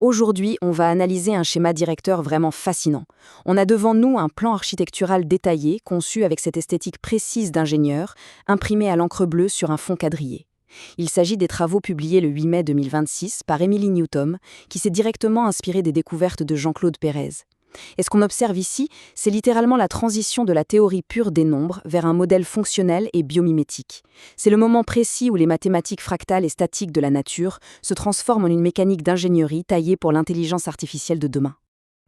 Aujourd'hui, on va analyser un schéma directeur vraiment fascinant. On a devant nous un plan architectural détaillé, conçu avec cette esthétique précise d'ingénieur, imprimé à l'encre bleue sur un fond quadrillé. Il s'agit des travaux publiés le 8 mai 2026 par Émilie Newton, qui s'est directement inspirée des découvertes de Jean-Claude Pérez. Et ce qu'on observe ici, c'est littéralement la transition de la théorie pure des nombres vers un modèle fonctionnel et biomimétique. C'est le moment précis où les mathématiques fractales et statiques de la nature se transforment en une mécanique d'ingénierie taillée pour l'intelligence artificielle de demain.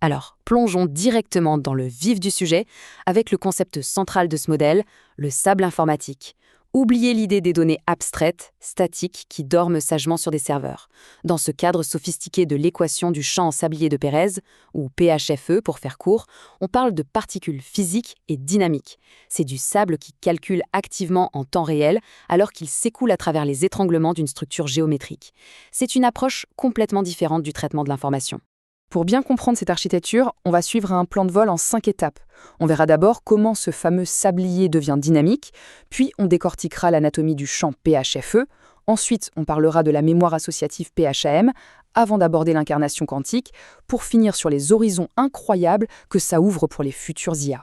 Alors, plongeons directement dans le vif du sujet avec le concept central de ce modèle, le sable informatique. Oubliez l'idée des données abstraites, statiques, qui dorment sagement sur des serveurs. Dans ce cadre sophistiqué de l'équation du champ en sablier de Pérez, ou PHFE pour faire court, on parle de particules physiques et dynamiques. C'est du sable qui calcule activement en temps réel alors qu'il s'écoule à travers les étranglements d'une structure géométrique. C'est une approche complètement différente du traitement de l'information. Pour bien comprendre cette architecture, on va suivre un plan de vol en 5 étapes. On verra d'abord comment ce fameux sablier devient dynamique, puis on décortiquera l'anatomie du champ PHFE, ensuite on parlera de la mémoire associative PHAM, avant d'aborder l'incarnation quantique, pour finir sur les horizons incroyables que ça ouvre pour les futurs IA.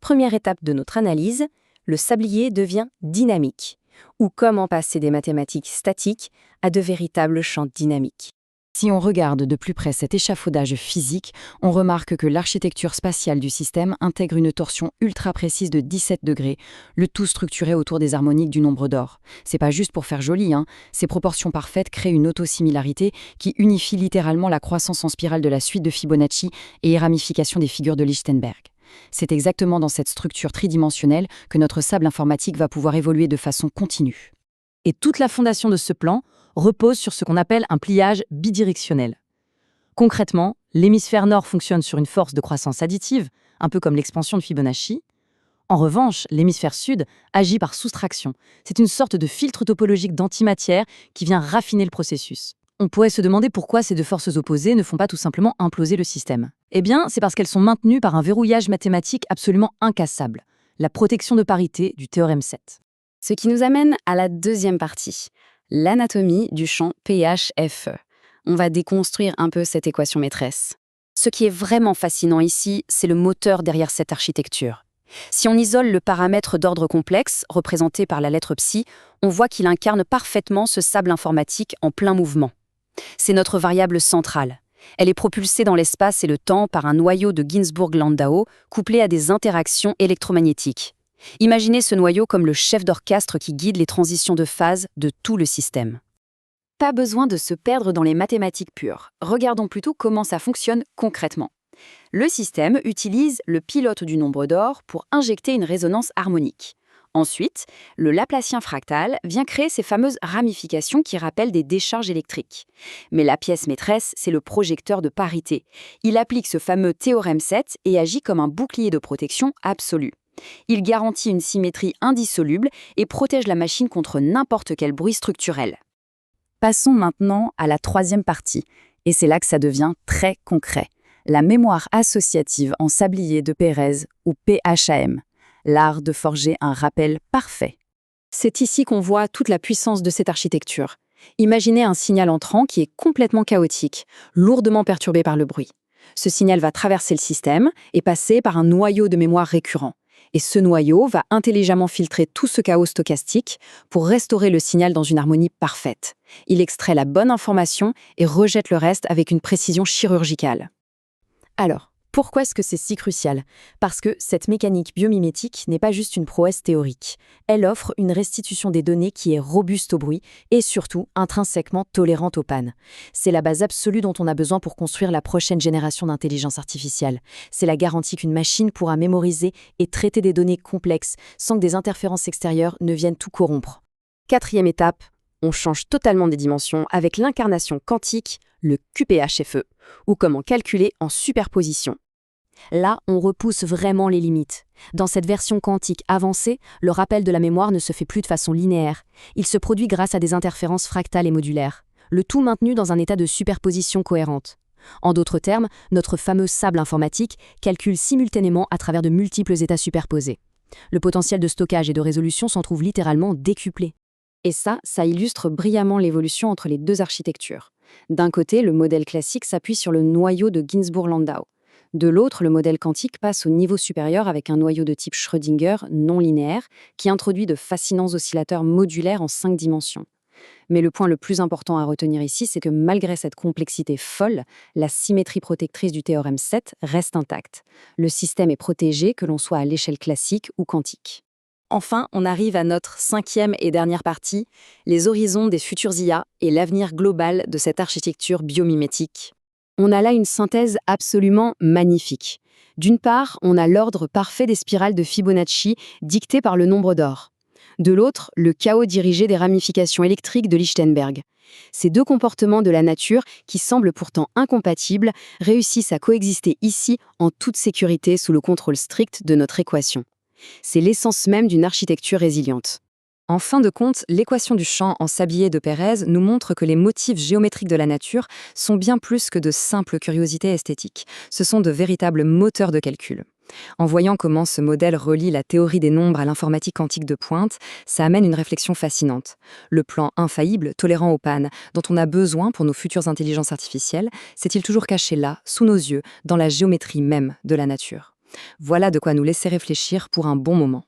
Première étape de notre analyse, le sablier devient dynamique, ou comment passer des mathématiques statiques à de véritables champs dynamiques. Si on regarde de plus près cet échafaudage physique, on remarque que l'architecture spatiale du système intègre une torsion ultra précise de 17 degrés, le tout structuré autour des harmoniques du nombre d'or. C'est pas juste pour faire joli, Ces proportions parfaites créent une autosimilarité qui unifie littéralement la croissance en spirale de la suite de Fibonacci et les ramifications des figures de Lichtenberg. C'est exactement dans cette structure tridimensionnelle que notre sable informatique va pouvoir évoluer de façon continue. Et toute la fondation de ce plan repose sur ce qu'on appelle un pliage bidirectionnel. Concrètement, l'hémisphère nord fonctionne sur une force de croissance additive, un peu comme l'expansion de Fibonacci. En revanche, l'hémisphère sud agit par soustraction. C'est une sorte de filtre topologique d'antimatière qui vient raffiner le processus. On pourrait se demander pourquoi ces deux forces opposées ne font pas tout simplement imploser le système. Eh bien, c'est parce qu'elles sont maintenues par un verrouillage mathématique absolument incassable, la protection de parité du théorème 7. Ce qui nous amène à la deuxième partie, l'anatomie du champ PHFE. On va déconstruire un peu cette équation maîtresse. Ce qui est vraiment fascinant ici, c'est le moteur derrière cette architecture. Si on isole le paramètre d'ordre complexe, représenté par la lettre psi, on voit qu'il incarne parfaitement ce sable informatique en plein mouvement. C'est notre variable centrale. Elle est propulsée dans l'espace et le temps par un noyau de Ginzburg-Landau couplé à des interactions électromagnétiques. Imaginez ce noyau comme le chef d'orchestre qui guide les transitions de phase de tout le système. Pas besoin de se perdre dans les mathématiques pures. Regardons plutôt comment ça fonctionne concrètement. Le système utilise le pilote du nombre d'or pour injecter une résonance harmonique. Ensuite, le Laplacien fractal vient créer ces fameuses ramifications qui rappellent des décharges électriques. Mais la pièce maîtresse, c'est le projecteur de parité. Il applique ce fameux théorème 7 et agit comme un bouclier de protection absolu. Il garantit une symétrie indissoluble et protège la machine contre n'importe quel bruit structurel. Passons maintenant à la troisième partie, et c'est là que ça devient très concret. La mémoire associative en sablier de Pérez, ou PHAM, l'art de forger un rappel parfait. C'est ici qu'on voit toute la puissance de cette architecture. Imaginez un signal entrant qui est complètement chaotique, lourdement perturbé par le bruit. Ce signal va traverser le système et passer par un noyau de mémoire récurrent. Et ce noyau va intelligemment filtrer tout ce chaos stochastique pour restaurer le signal dans une harmonie parfaite. Il extrait la bonne information et rejette le reste avec une précision chirurgicale. Alors, pourquoi est-ce que c'est si crucial ? Parce que cette mécanique biomimétique n'est pas juste une prouesse théorique. Elle offre une restitution des données qui est robuste au bruit et surtout intrinsèquement tolérante aux pannes. C'est la base absolue dont on a besoin pour construire la prochaine génération d'intelligence artificielle. C'est la garantie qu'une machine pourra mémoriser et traiter des données complexes sans que des interférences extérieures ne viennent tout corrompre. Quatrième étape, on change totalement des dimensions avec l'incarnation quantique, le QPHFE, ou comment calculer en superposition. Là, on repousse vraiment les limites. Dans cette version quantique avancée, le rappel de la mémoire ne se fait plus de façon linéaire. Il se produit grâce à des interférences fractales et modulaires, le tout maintenu dans un état de superposition cohérente. En d'autres termes, notre fameux sable informatique calcule simultanément à travers de multiples états superposés. Le potentiel de stockage et de résolution s'en trouve littéralement décuplé. Et ça illustre brillamment l'évolution entre les deux architectures. D'un côté, le modèle classique s'appuie sur le noyau de Ginzburg-Landau. De l'autre, le modèle quantique passe au niveau supérieur avec un noyau de type Schrödinger non linéaire qui introduit de fascinants oscillateurs modulaires en 5 dimensions. Mais le point le plus important à retenir ici, c'est que malgré cette complexité folle, la symétrie protectrice du théorème 7 reste intacte. Le système est protégé, que l'on soit à l'échelle classique ou quantique. Enfin, on arrive à notre 5e et dernière partie, les horizons des futures IA et l'avenir global de cette architecture biomimétique. On a là une synthèse absolument magnifique. D'une part, on a l'ordre parfait des spirales de Fibonacci dictées par le nombre d'or. De l'autre, le chaos dirigé des ramifications électriques de Lichtenberg. Ces deux comportements de la nature, qui semblent pourtant incompatibles, réussissent à coexister ici en toute sécurité sous le contrôle strict de notre équation. C'est l'essence même d'une architecture résiliente. En fin de compte, l'équation du champ en sablier de Pérez nous montre que les motifs géométriques de la nature sont bien plus que de simples curiosités esthétiques. Ce sont de véritables moteurs de calcul. En voyant comment ce modèle relie la théorie des nombres à l'informatique quantique de pointe, ça amène une réflexion fascinante. Le plan infaillible, tolérant aux pannes, dont on a besoin pour nos futures intelligences artificielles, s'est-il toujours caché là, sous nos yeux, dans la géométrie même de la nature ? Voilà de quoi nous laisser réfléchir pour un bon moment.